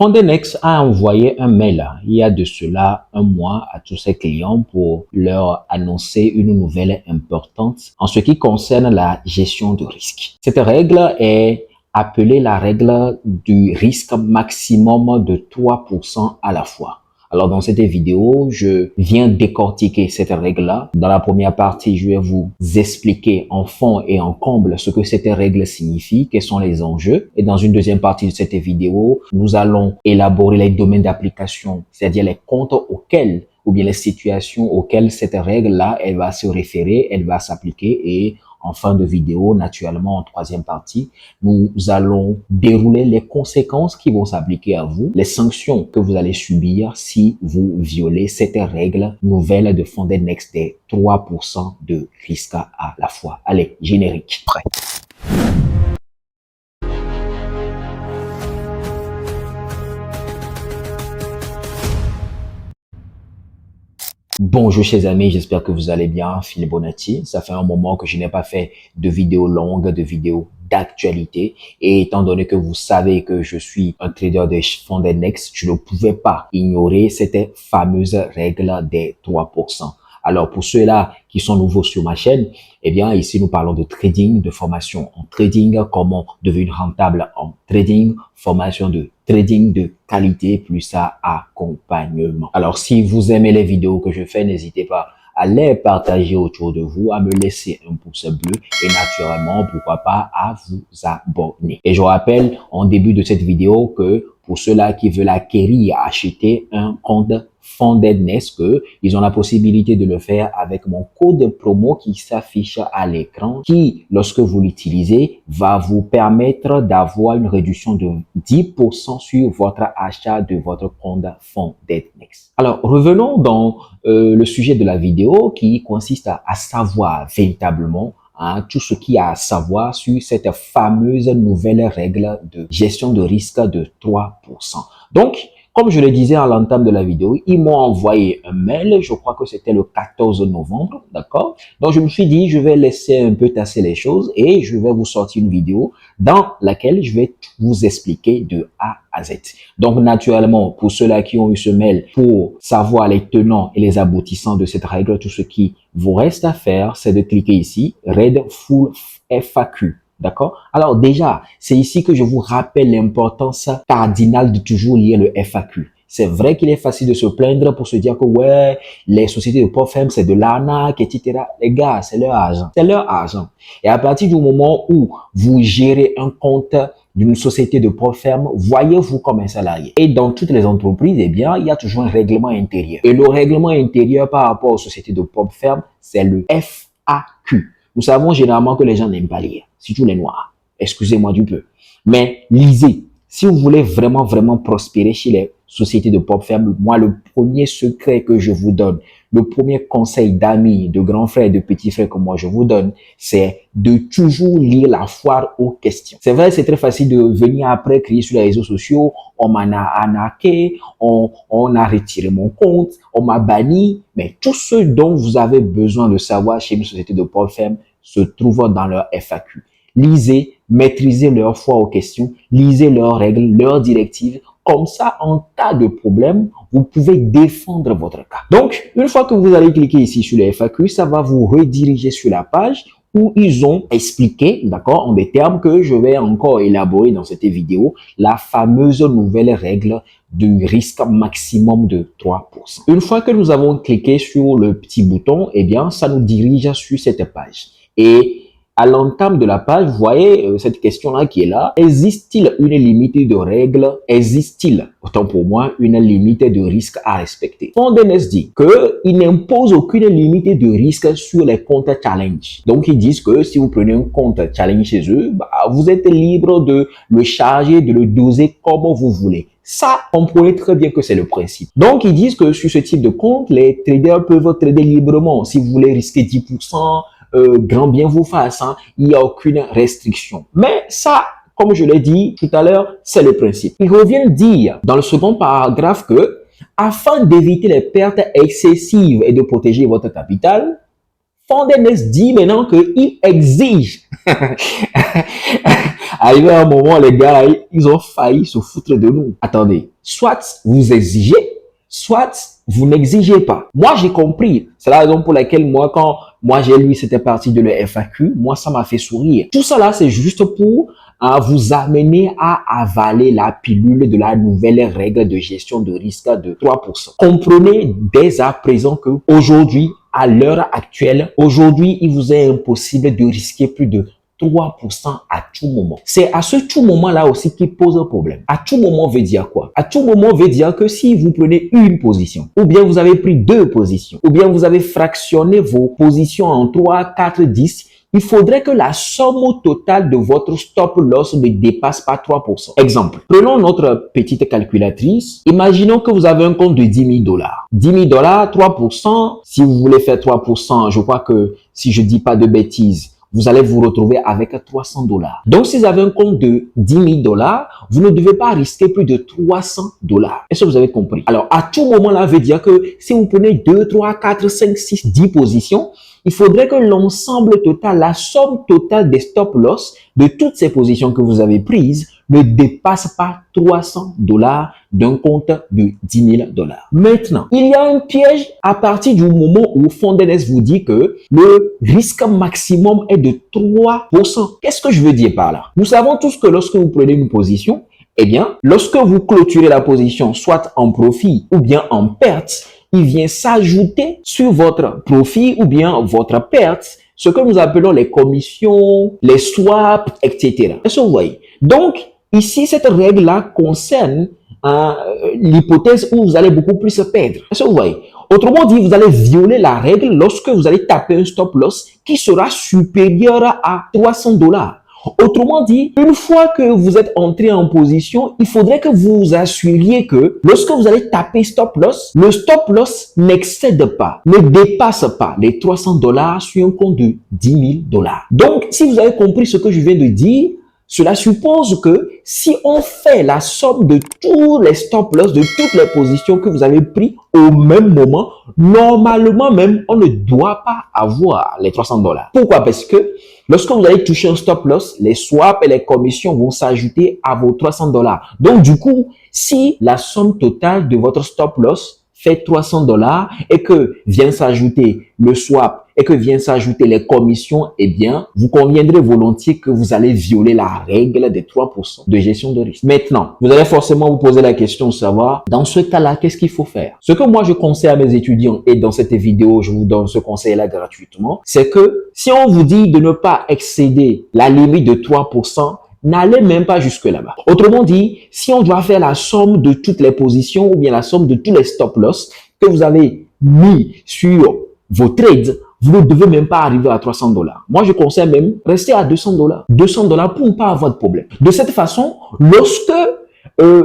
Fondenex a envoyé un mail il y a de cela un mois à tous ses clients pour leur annoncer une nouvelle importante en ce qui concerne la gestion de risque. Cette règle est appelée la règle du risque maximum de 3% à la fois. Alors, dans cette vidéo, je viens décortiquer cette règle-là. Dans la première partie, je vais vous expliquer en fond et en comble ce que cette règle signifie, quels sont les enjeux. Et dans une deuxième partie de cette vidéo, nous allons élaborer les domaines d'application, c'est-à-dire les comptes auxquels ou bien les situations auxquelles cette règle-là, elle va se référer, elle va s'appliquer et en fin de vidéo, naturellement, en troisième partie, nous allons dérouler les conséquences qui vont s'appliquer à vous, les sanctions que vous allez subir si vous violez cette règle nouvelle de Fondenex des 3% de risque à la fois. Allez, générique. Prêt. Bonjour chers amis, j'espère que vous allez bien. Philippe Bonatti, ça fait un moment que je n'ai pas fait de vidéos longues, de vidéos d'actualité. Et étant donné que vous savez que je suis un trader de Fondenex, je ne pouvais pas ignorer cette fameuse règle des 3%. Alors pour ceux-là qui sont nouveaux sur ma chaîne, eh bien ici nous parlons de trading, de formation en trading, comment devenir rentable en trading, formation de trading de qualité plus à accompagnement. Alors si vous aimez les vidéos que je fais, n'hésitez pas à les partager autour de vous, à me laisser un pouce bleu et naturellement, pourquoi pas, à vous abonner. Et je rappelle en début de cette vidéo que pour ceux-là qui veulent acquérir, acheter un compte Fondenex, ils ont la possibilité de le faire avec mon code promo qui s'affiche à l'écran, qui, lorsque vous l'utilisez, va vous permettre d'avoir une réduction de 10% sur votre achat de votre compte Fondenex. Alors, revenons dans le sujet de la vidéo qui consiste à savoir véritablement tout ce qu'il y a à savoir sur cette fameuse nouvelle règle de gestion de risque de 3%. Donc, comme je le disais à l'entame de la vidéo, ils m'ont envoyé un mail, je crois que c'était le 14 novembre, d'accord? Donc, je me suis dit, je vais laisser un peu tasser les choses et je vais vous sortir une vidéo dans laquelle je vais vous expliquer de A à Z. Donc, naturellement, pour ceux-là qui ont eu ce mail, pour savoir les tenants et les aboutissants de cette règle, tout ce qui vous reste à faire, c'est de cliquer ici, Read Full FAQ. D'accord? Alors déjà, c'est ici que je vous rappelle l'importance cardinale de toujours lire le FAQ. C'est vrai qu'il est facile de se plaindre pour se dire que ouais, les sociétés de PropFM, c'est de l'arnaque, etc. Les gars, c'est leur argent. C'est leur argent. Et à partir du moment où vous gérez un compte d'une société de PropFM, voyez-vous comme un salarié. Et dans toutes les entreprises, eh bien, il y a toujours un règlement intérieur. Et le règlement intérieur par rapport aux sociétés de PropFM, c'est le FAQ. Nous savons généralement que les gens n'aiment pas lire, surtout les noirs. Excusez-moi du peu. Mais lisez. Si vous voulez vraiment prospérer chez les sociétés de PropFM, moi, le premier secret que je vous donne, le premier conseil d'amis, de grands frères, de petits frères que moi je vous donne, c'est de toujours lire la foire aux questions. C'est vrai, c'est très facile de venir après crier sur les réseaux sociaux, on m'en a arnaqué, on a retiré mon compte, on m'a banni, mais tout ce dont vous avez besoin de savoir chez une société de PropFM se trouve dans leur FAQ. Lisez, maîtrisez leur foire aux questions, lisez leurs règles, leurs directives. Comme ça, en cas de problème, vous pouvez défendre votre cas. Donc, une fois que vous allez cliquer ici sur le FAQ, ça va vous rediriger sur la page où ils ont expliqué, d'accord, en des termes que je vais encore élaborer dans cette vidéo, la fameuse nouvelle règle du risque maximum de 3%. Une fois que nous avons cliqué sur le petit bouton, eh bien, ça nous dirige sur cette page. Et à l'entame de la page, vous voyez cette question-là qui est là. Existe-t-il une limite de règles? Existe-t-il, autant pour moi, une limite de risque à respecter? Fondenex dit qu'il n'impose aucune limite de risque sur les comptes challenge. Donc, ils disent que si vous prenez un compte challenge chez eux, vous êtes libre de le charger, de le doser comme vous voulez. Ça, comprenez très bien que c'est le principe. Donc, ils disent que sur ce type de compte, les traders peuvent trader librement. Si vous voulez risquer 10%, grand bien vous fasse, hein, il n'y a aucune restriction. Mais ça, comme je l'ai dit tout à l'heure, c'est le principe. Il revient dire dans le second paragraphe que, afin d'éviter les pertes excessives et de protéger votre capital, Fondenex dit maintenant qu'il exige Arrivé à un moment, les gars, ils ont failli se foutre de nous. Attendez, soit vous exigez, soit vous n'exigez pas. Moi, j'ai compris. C'est la raison pour laquelle moi, quand moi j'ai lu cette partie de le FAQ, moi, ça m'a fait sourire. Tout ça là, c'est juste pour vous amener à avaler la pilule de la nouvelle règle de gestion de risque de 3%. Comprenez dès à présent que aujourd'hui, à l'heure actuelle, aujourd'hui, il vous est impossible de risquer plus de 3% à tout moment. C'est à ce tout moment-là aussi qui pose un problème. À tout moment veut dire quoi? À tout moment veut dire que si vous prenez une position, ou bien vous avez pris deux positions, ou bien vous avez fractionné vos positions en 3, 4, 10, il faudrait que la somme totale de votre stop loss ne dépasse pas 3%. Exemple, prenons notre petite calculatrice. Imaginons que vous avez un compte de 10 000 $. 10 000 $, 3%. Si vous voulez faire 3%, je crois que si je dis pas de bêtises, vous allez vous retrouver avec 300 $. Donc, si vous avez un compte de 10 000 $, vous ne devez pas risquer plus de 300 $. Est-ce que vous avez compris? Alors, à tout moment là, veut dire que si vous prenez 2, 3, 4, 5, 6, 10 positions, il faudrait que l'ensemble total, la somme totale des stop loss de toutes ces positions que vous avez prises ne dépasse pas 300 $ d'un compte de 10 000 $. Maintenant, il y a un piège à partir du moment où Fondenex vous dit que le risque maximum est de 3%. Qu'est-ce que je veux dire par là? Nous savons tous que lorsque vous prenez une position, eh bien, lorsque vous clôturez la position, soit en profit ou bien en perte, il vient s'ajouter sur votre profit ou bien votre perte, ce que nous appelons les commissions, les swaps, etc. Est-ce que vous voyez? Donc, ici, cette règle-là concerne l'hypothèse où vous allez beaucoup plus perdre. Est-ce que vous voyez? Autrement dit, vous allez violer la règle lorsque vous allez taper un stop loss qui sera supérieur à 300 $. Autrement dit, une fois que vous êtes entré en position, il faudrait que vous vous assuriez que lorsque vous allez taper stop loss, le stop loss n'excède pas, ne dépasse pas les 300 $ sur un compte de 10 000 $. Donc, si vous avez compris ce que je viens de dire, cela suppose que si on fait la somme de tous les stop loss, de toutes les positions que vous avez prises au même moment, normalement même, on ne doit pas avoir les 300 $. Pourquoi? Parce que lorsque vous allez toucher un stop loss, les swaps et les commissions vont s'ajouter à vos 300 $. Donc, du coup, si la somme totale de votre stop loss fait 300 $ et que vient s'ajouter le swap et que vient s'ajouter les commissions, eh bien, vous conviendrez volontiers que vous allez violer la règle des 3% de gestion de risque. Maintenant, vous allez forcément vous poser la question de savoir, dans ce cas-là, qu'est-ce qu'il faut faire? Ce que moi, je conseille à mes étudiants, et dans cette vidéo, je vous donne ce conseil-là gratuitement, c'est que si on vous dit de ne pas excéder la limite de 3%, n'allez même pas jusque là-bas. Autrement dit, si on doit faire la somme de toutes les positions ou bien la somme de tous les stop loss que vous avez mis sur vos trades, vous ne devez même pas arriver à 300 $. Moi, je conseille même rester à 200 $. 200 $ pour ne pas avoir de problème. De cette façon, lorsque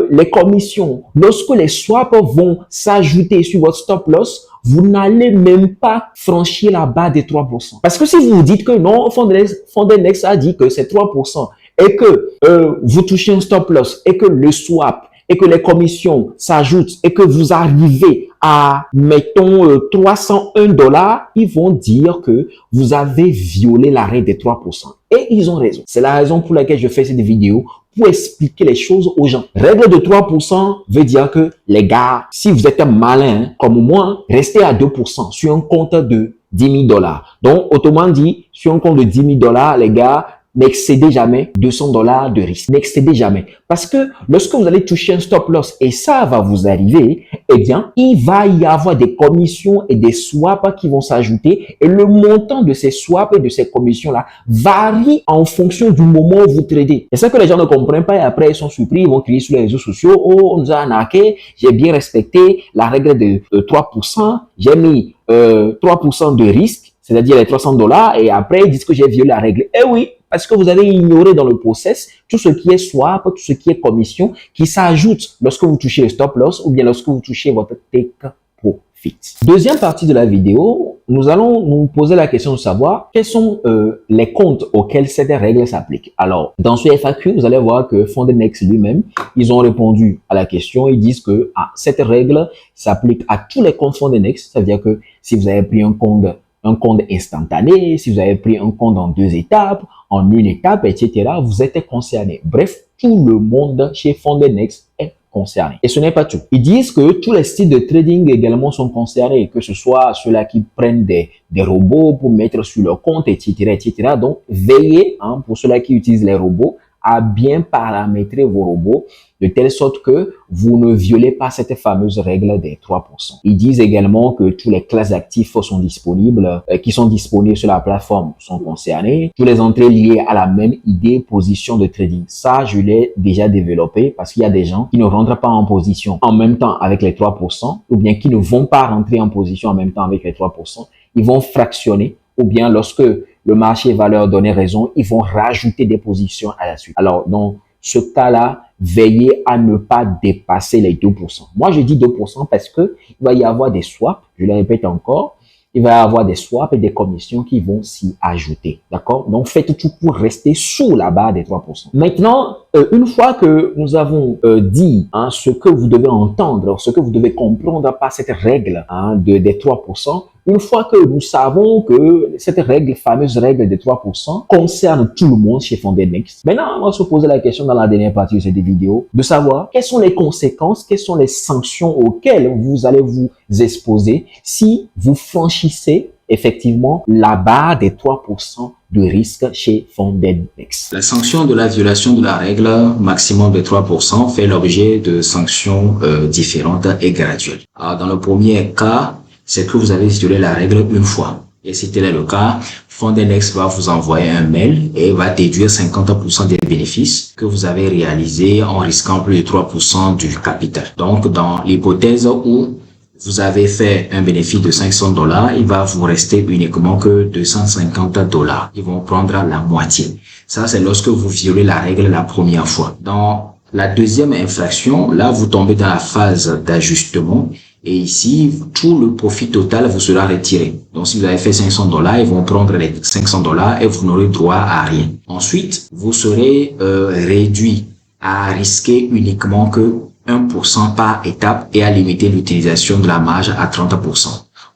les commissions, lorsque les swaps vont s'ajouter sur votre stop loss, vous n'allez même pas franchir la barre des 3%. Parce que si vous vous dites que non, Fondenex a dit que c'est 3%, et que vous touchez un stop loss, et que le swap, et que les commissions s'ajoutent, et que vous arrivez à, mettons, 301 $, ils vont dire que vous avez violé la règle des 3%. Et ils ont raison. C'est la raison pour laquelle je fais cette vidéo, pour expliquer les choses aux gens. Règle de 3% veut dire que, les gars, si vous êtes malin, comme moi, restez à 2% sur un compte de 10 000 $. Donc, autrement dit, sur un compte de 10 000 $, les gars, n'excédez jamais 200 $ de risque. N'excédez jamais. Parce que lorsque vous allez toucher un stop loss et ça va vous arriver, eh bien, il va y avoir des commissions et des swaps qui vont s'ajouter et le montant de ces swaps et de ces commissions-là varie en fonction du moment où vous tradez. C'est ça que les gens ne comprennent pas et après ils sont surpris, ils vont crier sur les réseaux sociaux, oh, on nous a arnaqué, j'ai bien respecté la règle de 3%, j'ai mis 3% de risque, c'est-à-dire les 300 $ et après ils disent que j'ai violé la règle. Eh oui, parce que vous avez ignoré dans le process tout ce qui est swap, tout ce qui est commission qui s'ajoute lorsque vous touchez le stop loss ou bien lorsque vous touchez votre take profit. Deuxième partie de la vidéo, nous allons nous poser la question de savoir quels sont les comptes auxquels cette règle s'applique. Alors, dans ce FAQ, vous allez voir que Fondenex lui-même, ils ont répondu à la question. Ils disent que cette règle s'applique à tous les comptes Fondenex. C'est-à-dire que si vous avez pris un compte un compte instantané, si vous avez pris un compte en 2 étapes, en une étape, etc., vous êtes concerné. Bref, tout le monde chez Fondenex est concerné. Et ce n'est pas tout. Ils disent que tous les styles de trading également sont concernés, que ce soit ceux-là qui prennent des robots pour mettre sur leur compte, etc., etc. Donc, veillez, pour ceux-là qui utilisent les robots, à bien paramétrer vos robots de telle sorte que vous ne violez pas cette fameuse règle des 3%. Ils disent également que tous les classes d'actifs sont disponibles, qui sont disponibles sur la plateforme sont concernés. Toutes les entrées liées à la même idée, position de trading. Ça, je l'ai déjà développé parce qu'il y a des gens qui ne rentrent pas en position en même temps avec les 3% ou bien qui ne vont pas rentrer en position en même temps avec les 3%. Ils vont fractionner ou bien lorsque le marché va leur donner raison, ils vont rajouter des positions à la suite. Alors, dans ce cas-là, veillez à ne pas dépasser les 2%. Moi, je dis 2% parce que il va y avoir des swaps, je le répète encore, il va y avoir des swaps et des commissions qui vont s'y ajouter. D'accord? Donc, faites tout pour rester sous la barre des 3%. Maintenant, une fois que nous avons dit ce que vous devez entendre, ce que vous devez comprendre par cette règle des 3%, une fois que nous savons que cette fameuse règle des 3% concerne tout le monde chez Fondenex, maintenant, on va se poser la question dans la dernière partie de cette vidéo de savoir quelles sont les conséquences, quelles sont les sanctions auxquelles vous allez vous exposer si vous franchissez effectivement la barre des 3% de risque chez Fondenex. La sanction de la violation de la règle maximum de 3% fait l'objet de sanctions différentes et graduelles. Alors, dans le premier cas, c'est que vous avez violé la règle une fois. Et si tel est le cas, Fondenex va vous envoyer un mail et va déduire 50% des bénéfices que vous avez réalisés en risquant plus de 3% du capital. Donc, dans l'hypothèse où vous avez fait un bénéfice de $500, il va vous rester uniquement que $250. Ils vont prendre la moitié. Ça, c'est lorsque vous violez la règle la première fois. Dans la deuxième infraction, là, vous tombez dans la phase d'ajustement. Et ici, tout le profit total vous sera retiré. Donc, si vous avez fait $500, ils vont prendre les $500 et vous n'aurez droit à rien. Ensuite, vous serez réduit à risquer uniquement que 1% par étape et à limiter l'utilisation de la marge à 30%.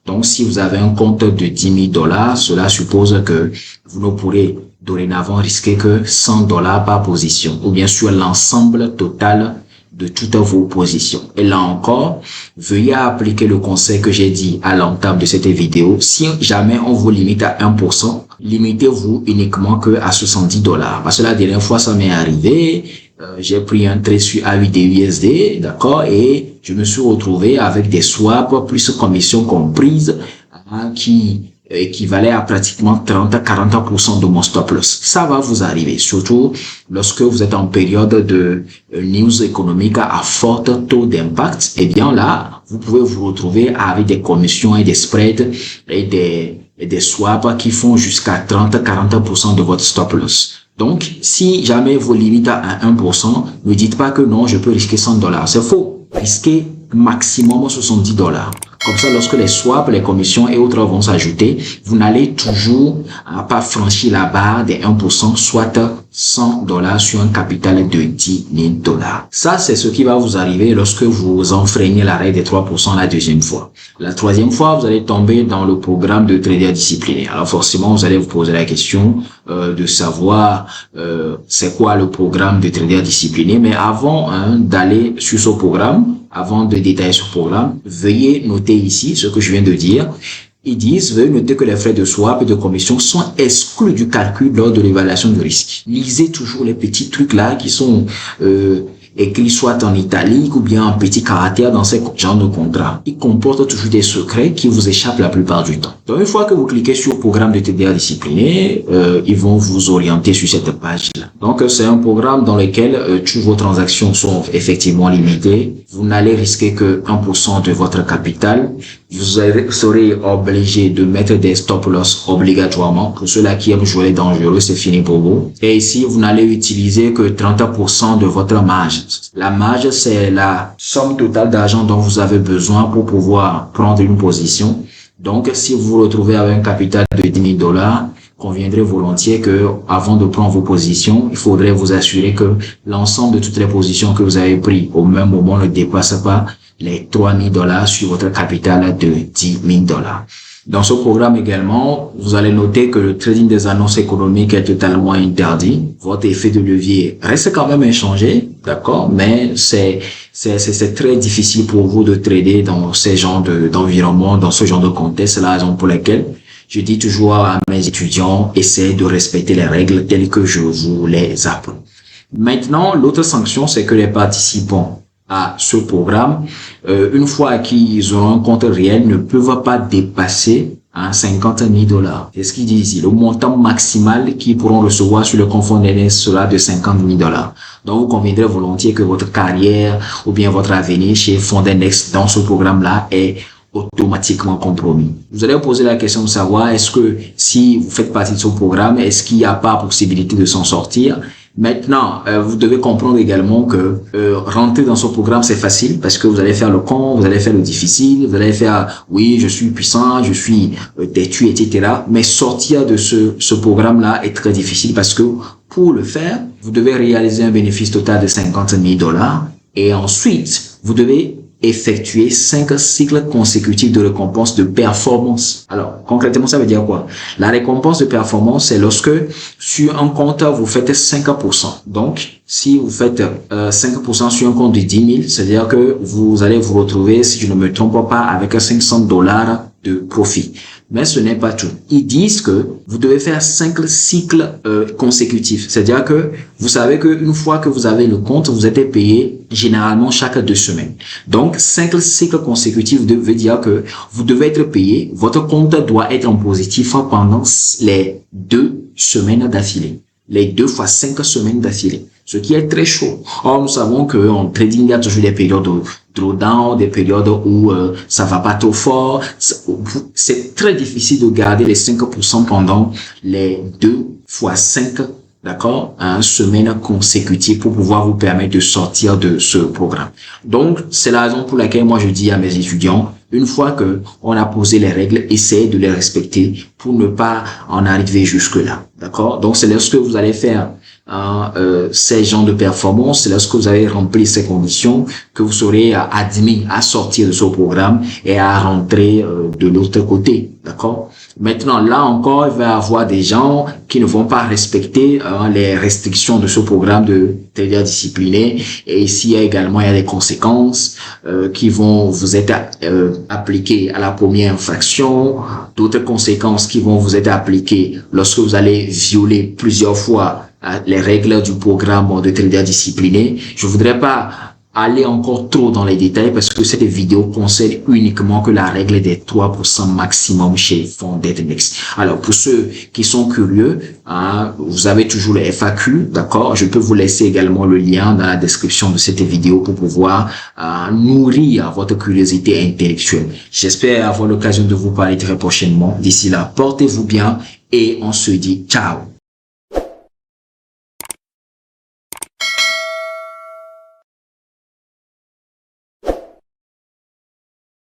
Donc, si vous avez un compte de $10,000, cela suppose que vous ne pourrez dorénavant risquer que $100 par position ou bien sûr l'ensemble total de toutes vos positions. Et là encore, veuillez appliquer le conseil que j'ai dit à l'entame de cette vidéo. Si jamais on vous limite à 1%, limitez-vous uniquement que à $70. Parce que la dernière fois, ça m'est arrivé. J'ai pris un trade sur AUD, d'accord, et je me suis retrouvé avec des swaps plus commission comprise qui équivalait à pratiquement 30-40% de mon stop loss. Ça va vous arriver, surtout lorsque vous êtes en période de news économique à fort taux d'impact. Eh bien là, vous pouvez vous retrouver avec des commissions et des spreads et des swaps qui font jusqu'à 30-40% de votre stop loss. Donc, si jamais vous limitez à 1%, ne dites pas que non, je peux risquer $100. C'est faux. Risquez maximum $70. Comme ça, lorsque les swaps, les commissions et autres vont s'ajouter, vous n'allez toujours pas franchir la barre des 1%, soit $100 sur un capital de $10,000. Ça, c'est ce qui va vous arriver lorsque vous enfreignez la règle des 3% la deuxième fois. La troisième fois, vous allez tomber dans le programme de trader discipliné. Alors forcément, vous allez vous poser la question de savoir c'est quoi le programme de trader discipliné. Mais avant d'aller sur ce programme, avant de détailler ce programme, veuillez noter ici ce que je viens de dire. Ils disent, veuillez noter que les frais de swap et de commission sont exclus du calcul lors de l'évaluation de risque. Lisez toujours les petits trucs là qui sont écrits soit en italique ou bien en petits caractères dans ces genres de contrats. Ils comportent toujours des secrets qui vous échappent la plupart du temps. Donc, une fois que vous cliquez sur le programme de TDA discipliné, ils vont vous orienter sur cette page-là. Donc, c'est un programme dans lequel toutes vos transactions sont effectivement limitées. Vous n'allez risquer que 1% de votre capital. Vous serez obligé de mettre des stop-loss obligatoirement. Pour ceux-là qui aiment jouer dangereux, c'est fini pour vous. Et ici, vous n'allez utiliser que 30% de votre marge. La marge, c'est la somme totale d'argent dont vous avez besoin pour pouvoir prendre une position. Donc, si vous vous retrouvez avec un capital de $10,000, conviendrez volontiers que avant de prendre vos positions, il faudrait vous assurer que l'ensemble de toutes les positions que vous avez prises au même moment ne dépasse pas les $3,000 sur votre capital de $10,000. Dans ce programme également, vous allez noter que le trading des annonces économiques est totalement interdit. Votre effet de levier reste quand même inchangé, d'accord, mais c'est très difficile pour vous de trader dans ces genres d'environnement, dans ce genre de contexte. C'est la raison pour laquelle je dis toujours à mes étudiants, essayez de respecter les règles telles que je vous les apprends. Maintenant, l'autre sanction, c'est que les participants à ce programme, une fois qu'ils ont un compte réel, ne peuvent pas dépasser 50 000 $. C'est ce qu'ils disent ici. Le montant maximal qu'ils pourront recevoir sur le compte FondNext sera de 50 000 $. Donc, vous conviendrez volontiers que votre carrière ou bien votre avenir chez FondNext dans ce programme-là est automatiquement compromis. Vous allez vous poser la question de savoir, est-ce que si vous faites partie de ce programme, est-ce qu'il n'y a pas possibilité de s'en sortir? Maintenant, vous devez comprendre également que rentrer dans ce programme, c'est facile parce que vous allez faire le con, vous allez faire le difficile, vous allez faire, oui, je suis puissant, je suis têtu, etc. Mais sortir de ce programme-là est très difficile parce que pour le faire, vous devez réaliser un bénéfice total de 50 000 $ et ensuite, vous devez effectuer 5 cycles consécutifs de récompense de performance. Alors, concrètement, ça veut dire quoi? La récompense de performance, c'est lorsque sur un compte, vous faites 5%. Donc, si vous faites 5% sur un compte de 10 000, c'est-à-dire que vous allez vous retrouver, si je ne me trompe pas, avec 500 $ de profit. Mais ce n'est pas tout. Ils disent que vous devez faire 5 cycles consécutifs. C'est-à-dire que vous savez qu'une fois que vous avez le compte, vous êtes payé généralement chaque 2 semaines. Donc, 5 cycles consécutifs veut dire que vous devez être payé. Votre compte doit être en positif pendant les 2 semaines d'affilée. Les 2 fois 5 semaines d'affilée. Ce qui est très chaud. Or, nous savons qu'en trading, il y a toujours des périodes de drawdown, des périodes où ça va pas trop fort. C'est très difficile de garder les 5% pendant les 2 fois 5, d'accord, semaines consécutives pour pouvoir vous permettre de sortir de ce programme. Donc, c'est la raison pour laquelle moi je dis à mes étudiants, une fois que on a posé les règles, essayez de les respecter pour ne pas en arriver jusque-là, d'accord? Donc, c'est lorsque vous allez faire ces genres de performance, c'est lorsque vous avez rempli ces conditions que vous serez admis à sortir de ce programme et à rentrer de l'autre côté, d'accord? Maintenant, là encore, il va y avoir des gens qui ne vont pas respecter les restrictions de ce programme de trader discipliné. Et ici, il y a des conséquences qui vont vous être appliquées à la première infraction, d'autres conséquences qui vont vous être appliquées lorsque vous allez violer plusieurs fois les règles du programme de trader discipliné. Je voudrais pas aller encore trop dans les détails parce que cette vidéo concerne uniquement que la règle des 3% maximum chez FondNext. Alors, pour ceux qui sont curieux, vous avez toujours le FAQ, d'accord? Je peux vous laisser également le lien dans la description de cette vidéo pour pouvoir nourrir votre curiosité intellectuelle. J'espère avoir l'occasion de vous parler très prochainement. D'ici là, portez-vous bien et on se dit ciao.